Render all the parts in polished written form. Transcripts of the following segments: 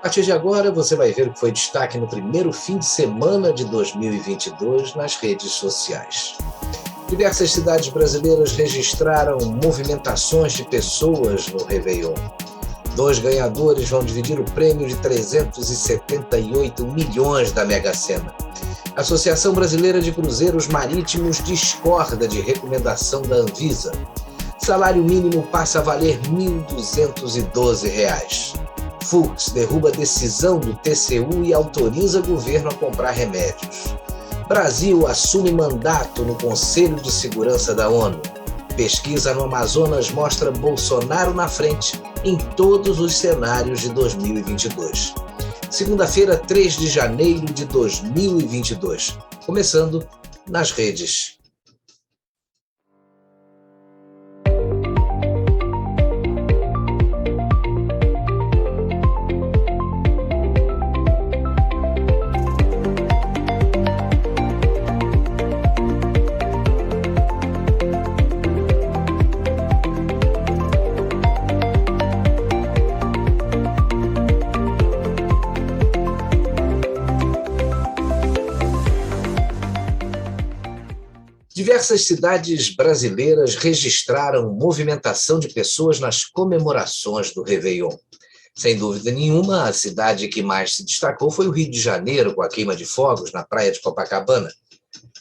A partir de agora, você vai ver o que foi destaque no primeiro fim de semana de 2022 nas redes sociais. Diversas cidades brasileiras registraram movimentações de pessoas no Réveillon. 2 ganhadores vão dividir o prêmio de 378 milhões da Mega Sena. A Associação Brasileira de Cruzeiros Marítimos discorda de recomendação da Anvisa. Salário mínimo passa a valer R$ 1.212. Fux derruba decisão do TCU e autoriza governo a comprar remédios. Brasil assume mandato no Conselho de Segurança da ONU. Pesquisa no Amazonas mostra Bolsonaro na frente em todos os cenários de 2022. Segunda-feira, 3 de janeiro de 2022. Começando nas redes. Diversas cidades brasileiras registraram movimentação de pessoas nas comemorações do Réveillon. Sem dúvida nenhuma, a cidade que mais se destacou foi o Rio de Janeiro, com a queima de fogos na praia de Copacabana.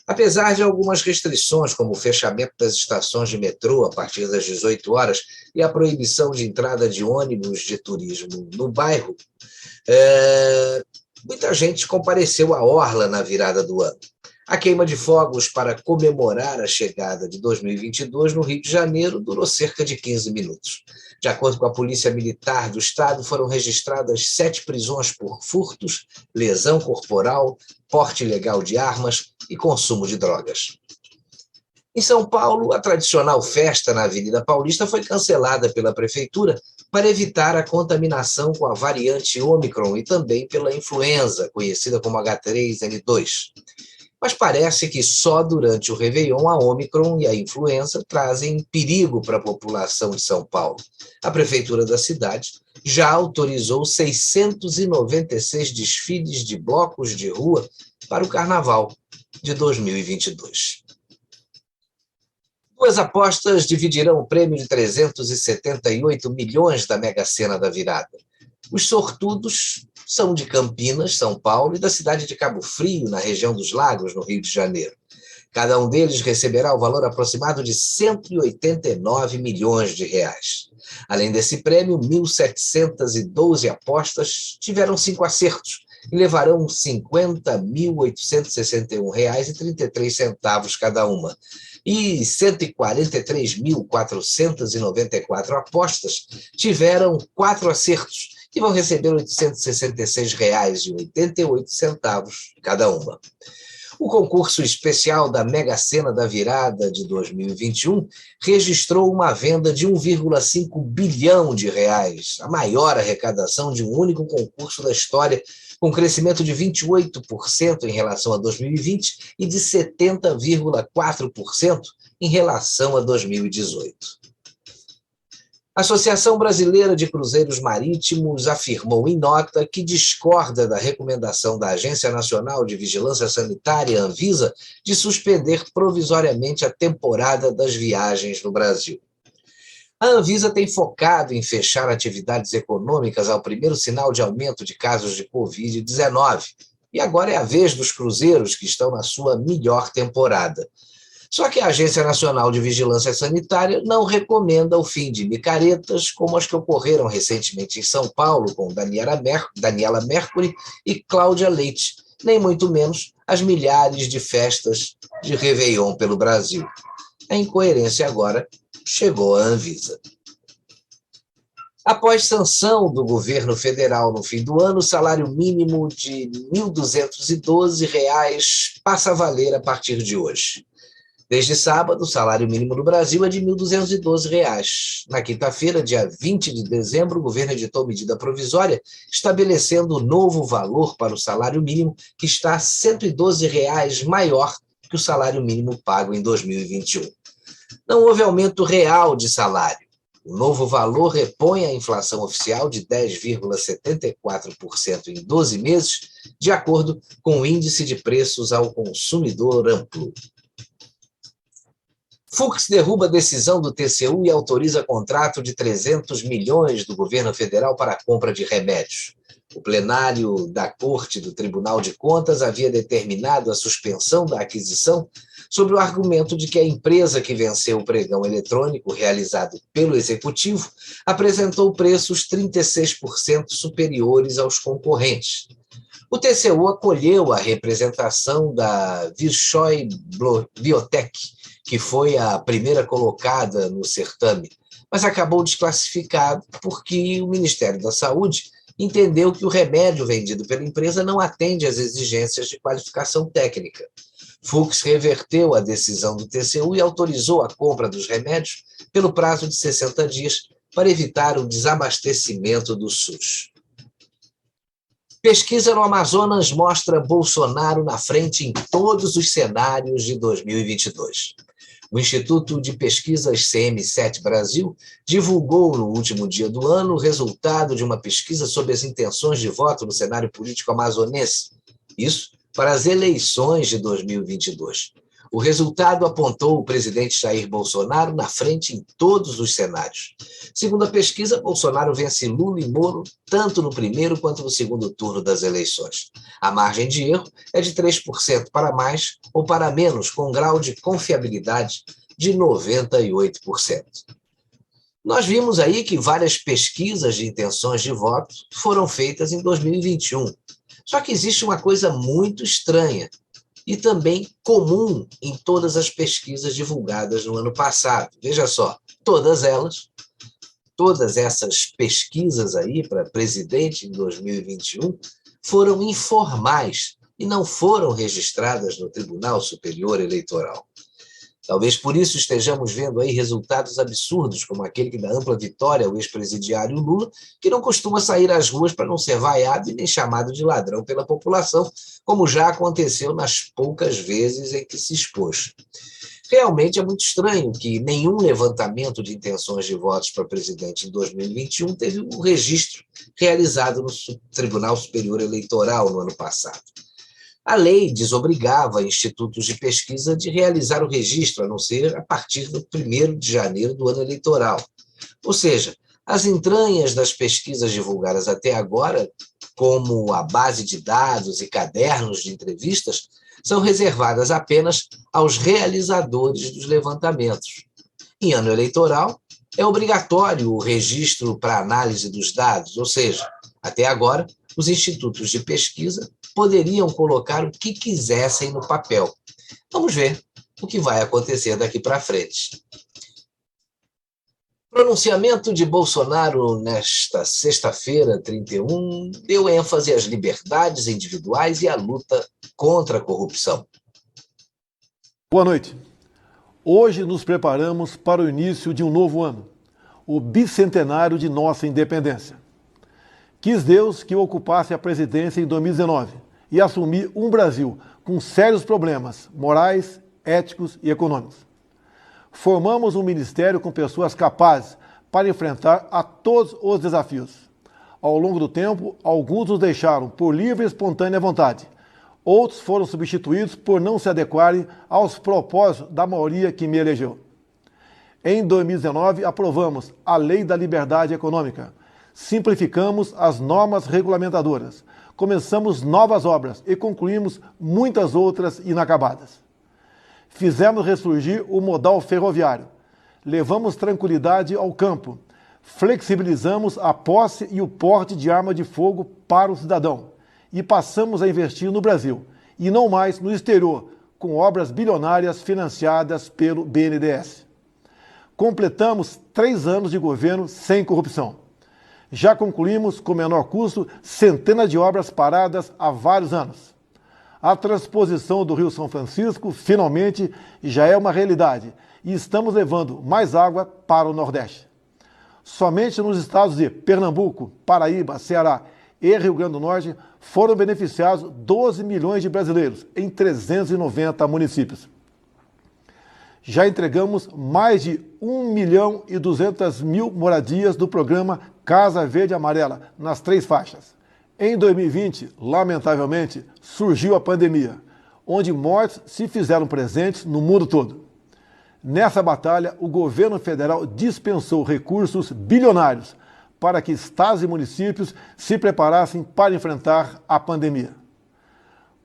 Apesar de algumas restrições, como o fechamento das estações de metrô a partir das 18 horas e a proibição de entrada de ônibus de turismo no bairro, muita gente compareceu à orla na virada do ano. A queima de fogos para comemorar a chegada de 2022 no Rio de Janeiro durou cerca de 15 minutos. De acordo com a Polícia Militar do Estado, foram registradas 7 prisões por furtos, lesão corporal, porte ilegal de armas e consumo de drogas. Em São Paulo, a tradicional festa na Avenida Paulista foi cancelada pela Prefeitura para evitar a contaminação com a variante Ômicron e também pela influenza, conhecida como H3N2. Mas parece que só durante o Réveillon a Ômicron e a influenza trazem perigo para a população de São Paulo. A prefeitura da cidade já autorizou 696 desfiles de blocos de rua para o Carnaval de 2022. 2 apostas dividirão o prêmio de 378 milhões da Mega Sena da virada. Os sortudos são de Campinas, São Paulo, e da cidade de Cabo Frio, na região dos Lagos, no Rio de Janeiro. Cada um deles receberá o valor aproximado de 189 milhões de reais. Além desse prêmio, 1.712 apostas tiveram 5 acertos e levarão R$ 50.861,33 cada uma. E 143.494 apostas tiveram 4 acertos, que vão receber R$ 866,88 cada uma. O concurso especial da Mega Sena da virada de 2021 registrou uma venda de 1,5 bilhão de reais, a maior arrecadação de um único concurso da história, com crescimento de 28% em relação a 2020 e de 70,4% em relação a 2018. A Associação Brasileira de Cruzeiros Marítimos afirmou em nota que discorda da recomendação da Agência Nacional de Vigilância Sanitária, Anvisa, de suspender provisoriamente a temporada das viagens no Brasil. A Anvisa tem focado em fechar atividades econômicas ao primeiro sinal de aumento de casos de Covid-19, e agora é a vez dos cruzeiros que estão na sua melhor temporada. Só que a Agência Nacional de Vigilância Sanitária não recomenda o fim de micaretas como as que ocorreram recentemente em São Paulo com Daniela Mercury e Cláudia Leite, nem muito menos as milhares de festas de Réveillon pelo Brasil. A incoerência agora chegou à Anvisa. Após sanção do governo federal no fim do ano, o salário mínimo de R$ 1.212 passa a valer a partir de hoje. Desde sábado, o salário mínimo no Brasil é de R$ 1.212. Na quinta-feira, dia 20 de dezembro, o governo editou medida provisória estabelecendo o novo valor para o salário mínimo, que está R$ 112 maior que o salário mínimo pago em 2021. Não houve aumento real de salário. O novo valor repõe a inflação oficial de 10,74% em 12 meses, de acordo com o Índice de Preços ao Consumidor Amplo. Fux derruba a decisão do TCU e autoriza contrato de 300 milhões do governo federal para a compra de remédios. O plenário da Corte do Tribunal de Contas havia determinado a suspensão da aquisição sob o argumento de que a empresa que venceu o pregão eletrônico realizado pelo Executivo apresentou preços 36% superiores aos concorrentes. O TCU acolheu a representação da Virshoy Biotech, que foi a primeira colocada no certame, mas acabou desclassificado porque o Ministério da Saúde entendeu que o remédio vendido pela empresa não atende às exigências de qualificação técnica. Fux reverteu a decisão do TCU e autorizou a compra dos remédios pelo prazo de 60 dias para evitar o desabastecimento do SUS. Pesquisa no Amazonas mostra Bolsonaro na frente em todos os cenários de 2022. O Instituto de Pesquisas CM7 Brasil divulgou no último dia do ano o resultado de uma pesquisa sobre as intenções de voto no cenário político amazonense. Isso para as eleições de 2022. O resultado apontou o presidente Jair Bolsonaro na frente em todos os cenários. Segundo a pesquisa, Bolsonaro vence Lula e Moro tanto no primeiro quanto no segundo turno das eleições. A margem de erro é de 3% para mais ou para menos, com grau de confiabilidade de 98%. Nós vimos aí que várias pesquisas de intenções de voto foram feitas em 2021. Só que existe uma coisa muito estranha e também comum em todas as pesquisas divulgadas no ano passado. Veja só, todas essas pesquisas aí para presidente em 2021 foram informais e não foram registradas no Tribunal Superior Eleitoral. Talvez por isso estejamos vendo aí resultados absurdos, como aquele que dá ampla vitória ao ex-presidiário Lula, que não costuma sair às ruas para não ser vaiado e nem chamado de ladrão pela população, como já aconteceu nas poucas vezes em que se expôs. Realmente é muito estranho que nenhum levantamento de intenções de votos para presidente em 2021 teve um registro realizado no Tribunal Superior Eleitoral no ano passado. A lei desobrigava institutos de pesquisa de realizar o registro, a não ser a partir do 1º de janeiro do ano eleitoral. Ou seja, as entranhas das pesquisas divulgadas até agora, como a base de dados e cadernos de entrevistas, são reservadas apenas aos realizadores dos levantamentos. Em ano eleitoral, é obrigatório o registro para análise dos dados, ou seja, até agora, os institutos de pesquisa poderiam colocar o que quisessem no papel. Vamos ver o que vai acontecer daqui para frente. O pronunciamento de Bolsonaro nesta sexta-feira, 31, deu ênfase às liberdades individuais e à luta contra a corrupção. Boa noite. Hoje nos preparamos para o início de um novo ano, o bicentenário de nossa independência. Quis Deus que eu ocupasse a presidência em 2019 e assumi um Brasil com sérios problemas morais, éticos e econômicos. Formamos um ministério com pessoas capazes para enfrentar a todos os desafios. Ao longo do tempo, alguns nos deixaram por livre e espontânea vontade. Outros foram substituídos por não se adequarem aos propósitos da maioria que me elegeu. Em 2019, aprovamos a Lei da Liberdade Econômica. Simplificamos as normas regulamentadoras, começamos novas obras e concluímos muitas outras inacabadas. Fizemos ressurgir o modal ferroviário, levamos tranquilidade ao campo, flexibilizamos a posse e o porte de arma de fogo para o cidadão e passamos a investir no Brasil e não mais no exterior, com obras bilionárias financiadas pelo BNDES. Completamos 3 anos de governo sem corrupção. Já concluímos, com menor custo, centenas de obras paradas há vários anos. A transposição do Rio São Francisco, finalmente, já é uma realidade e estamos levando mais água para o Nordeste. Somente nos estados de Pernambuco, Paraíba, Ceará e Rio Grande do Norte foram beneficiados 12 milhões de brasileiros em 390 municípios. já entregamos mais de 1.200.000 moradias do programa Casa Verde Amarela, nas 3 faixas. Em 2020, lamentavelmente, surgiu a pandemia, onde mortes se fizeram presentes no mundo todo. Nessa batalha, o governo federal dispensou recursos bilionários para que estados e municípios se preparassem para enfrentar a pandemia.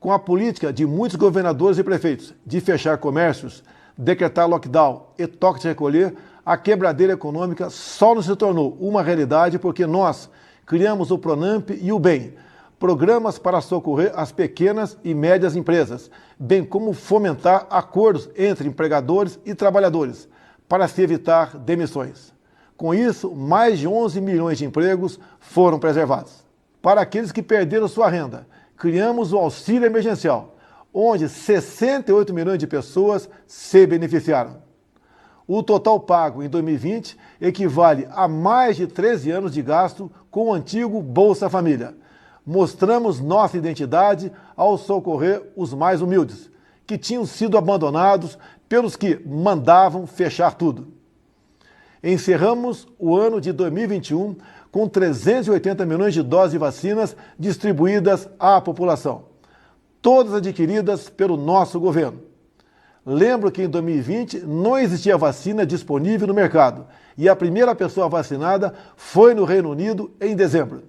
Com a política de muitos governadores e prefeitos de fechar comércios, decretar lockdown e toque de recolher, a quebradeira econômica só não se tornou uma realidade porque nós criamos o Pronamp e o BEM, programas para socorrer as pequenas e médias empresas, bem como fomentar acordos entre empregadores e trabalhadores, para se evitar demissões. Com isso, mais de 11 milhões de empregos foram preservados. Para aqueles que perderam sua renda, criamos o auxílio emergencial, onde 68 milhões de pessoas se beneficiaram. O total pago em 2020 equivale a mais de 13 anos de gasto com o antigo Bolsa Família. Mostramos nossa identidade ao socorrer os mais humildes, que tinham sido abandonados pelos que mandavam fechar tudo. Encerramos o ano de 2021 com 380 milhões de doses de vacinas distribuídas à população, todas adquiridas pelo nosso governo. Lembro que em 2020 não existia vacina disponível no mercado e a primeira pessoa vacinada foi no Reino Unido em dezembro.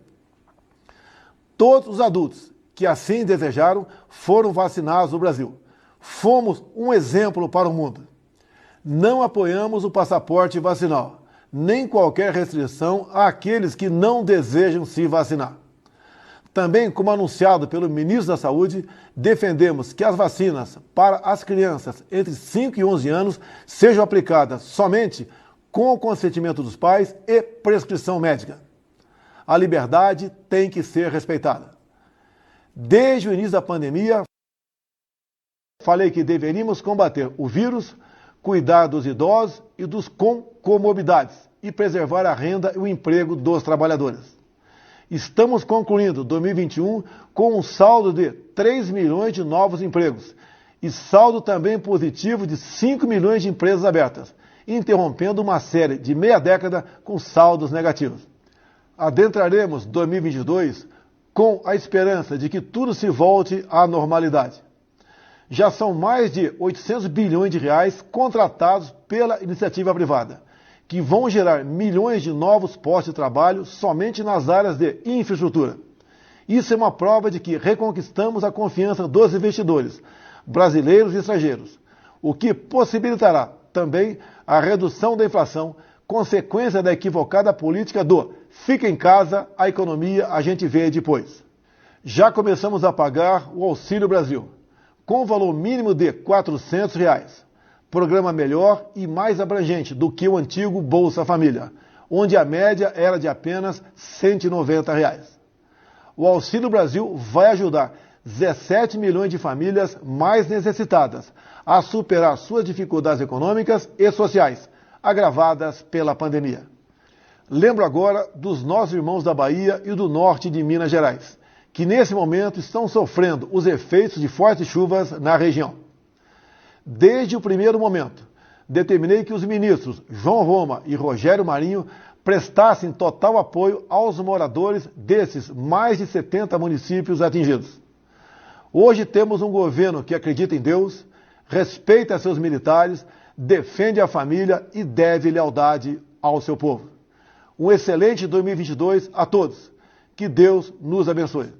Todos os adultos que assim desejaram foram vacinados no Brasil. Fomos um exemplo para o mundo. Não apoiamos o passaporte vacinal, nem qualquer restrição àqueles que não desejam se vacinar. Também, como anunciado pelo ministro da Saúde, defendemos que as vacinas para as crianças entre 5 e 11 anos sejam aplicadas somente com o consentimento dos pais e prescrição médica. A liberdade tem que ser respeitada. Desde o início da pandemia, falei que deveríamos combater o vírus, cuidar dos idosos e dos com comorbidades e preservar a renda e o emprego dos trabalhadores. Estamos concluindo 2021 com um saldo de 3 milhões de novos empregos e saldo também positivo de 5 milhões de empresas abertas, interrompendo uma série de meia década com saldos negativos. Adentraremos 2022 com a esperança de que tudo se volte à normalidade. Já são mais de 800 bilhões de reais contratados pela iniciativa privada, que vão gerar milhões de novos postos de trabalho somente nas áreas de infraestrutura. Isso é uma prova de que reconquistamos a confiança dos investidores, brasileiros e estrangeiros, o que possibilitará também a redução da inflação, consequência da equivocada política do fica em casa, a economia a gente vê depois. Já começamos a pagar o Auxílio Brasil, com valor mínimo de R$ 400. Programa melhor e mais abrangente do que o antigo Bolsa Família, onde a média era de apenas R$ 190. O Auxílio Brasil vai ajudar 17 milhões de famílias mais necessitadas a superar suas dificuldades econômicas e sociais, agravadas pela pandemia. Lembro agora dos nossos irmãos da Bahia e do norte de Minas Gerais, que nesse momento estão sofrendo os efeitos de fortes chuvas na região. Desde o primeiro momento, determinei que os ministros João Roma e Rogério Marinho prestassem total apoio aos moradores desses mais de 70 municípios atingidos. Hoje temos um governo que acredita em Deus, respeita seus militares, defende a família e deve lealdade ao seu povo. Um excelente 2022 a todos. Que Deus nos abençoe.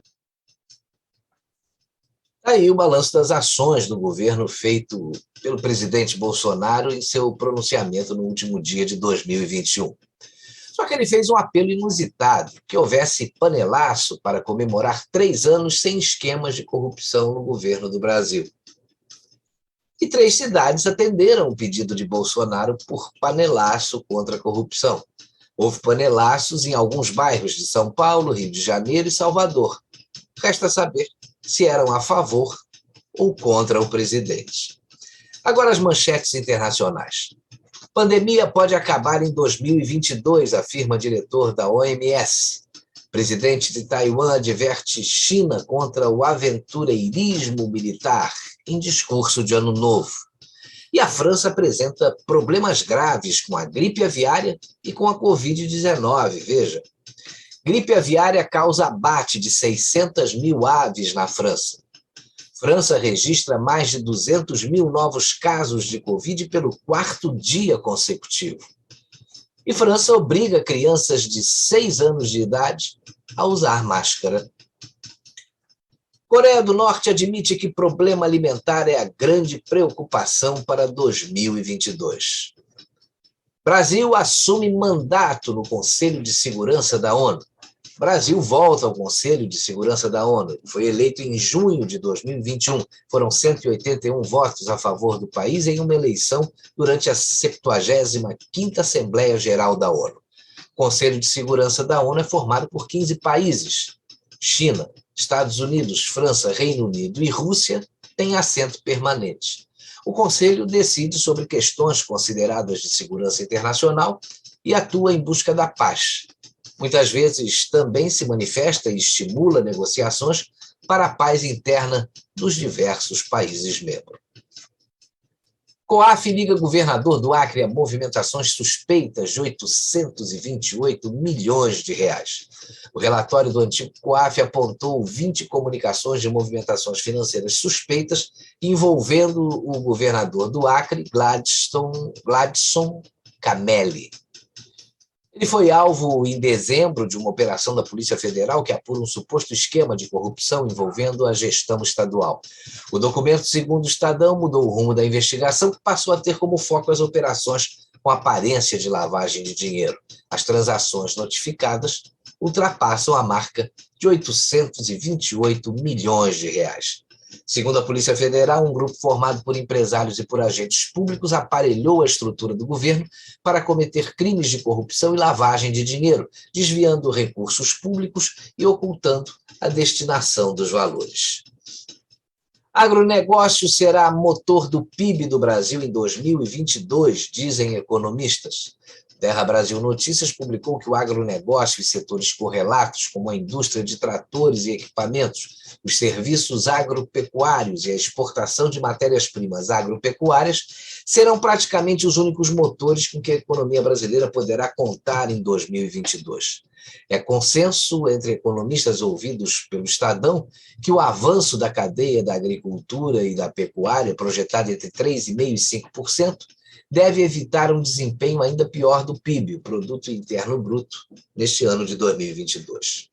Aí o balanço das ações do governo feito pelo presidente Bolsonaro em seu pronunciamento no último dia de 2021. Só que ele fez um apelo inusitado, que houvesse panelaço para comemorar 3 anos sem esquemas de corrupção no governo do Brasil. E 3 cidades atenderam o pedido de Bolsonaro por panelaço contra a corrupção. Houve panelaços em alguns bairros de São Paulo, Rio de Janeiro e Salvador. Resta saber se eram a favor ou contra o presidente. Agora as manchetes internacionais. Pandemia pode acabar em 2022, afirma diretor da OMS. Presidente de Taiwan adverte China contra o aventureirismo militar em discurso de Ano Novo. E a França apresenta problemas graves com a gripe aviária e com a Covid-19, veja. Gripe aviária causa abate de 600 mil aves na França. França registra mais de 200 mil novos casos de Covid pelo 4º dia consecutivo. E França obriga crianças de 6 anos de idade a usar máscara. Coreia do Norte admite que problema alimentar é a grande preocupação para 2022. Brasil assume mandato no Conselho de Segurança da ONU. Brasil volta ao Conselho de Segurança da ONU. Foi eleito em junho de 2021. Foram 181 votos a favor do país em uma eleição durante a 75ª Assembleia Geral da ONU. O Conselho de Segurança da ONU é formado por 15 países. China, Estados Unidos, França, Reino Unido e Rússia têm assento permanente. O Conselho decide sobre questões consideradas de segurança internacional e atua em busca da paz. Muitas vezes também se manifesta e estimula negociações para a paz interna dos diversos países membros. COAF liga governador do Acre a movimentações suspeitas de 828 milhões de reais. O relatório do antigo COAF apontou 20 comunicações de movimentações financeiras suspeitas envolvendo o governador do Acre, Gladson Camelli. Ele foi alvo em dezembro de uma operação da Polícia Federal que apura um suposto esquema de corrupção envolvendo a gestão estadual. O documento, segundo o Estadão, mudou o rumo da investigação, que passou a ter como foco as operações com aparência de lavagem de dinheiro. As transações notificadas ultrapassam a marca de 828 milhões de reais. Segundo a Polícia Federal, um grupo formado por empresários e por agentes públicos aparelhou a estrutura do governo para cometer crimes de corrupção e lavagem de dinheiro, desviando recursos públicos e ocultando a destinação dos valores. Agronegócio será motor do PIB do Brasil em 2022, dizem economistas. Terra Brasil Notícias publicou que o agronegócio e setores correlatos, como a indústria de tratores e equipamentos, os serviços agropecuários e a exportação de matérias-primas agropecuárias, serão praticamente os únicos motores com que a economia brasileira poderá contar em 2022. É consenso entre economistas ouvidos pelo Estadão que o avanço da cadeia da agricultura e da pecuária, projetado entre 3,5% e 5%, deve evitar um desempenho ainda pior do PIB, o Produto Interno Bruto, neste ano de 2022.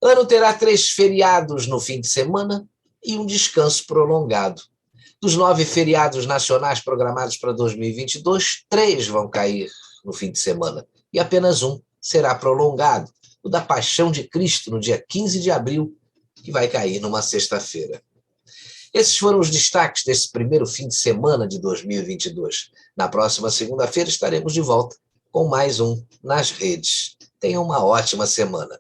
O ano terá 3 feriados no fim de semana e um descanso prolongado. Dos 9 feriados nacionais programados para 2022, 3 vão cair no fim de semana e apenas um será prolongado, o da Paixão de Cristo, no dia 15 de abril, que vai cair numa sexta-feira. Esses foram os destaques desse primeiro fim de semana de 2022. Na próxima segunda-feira estaremos de volta com mais um Nas Redes. Tenham uma ótima semana.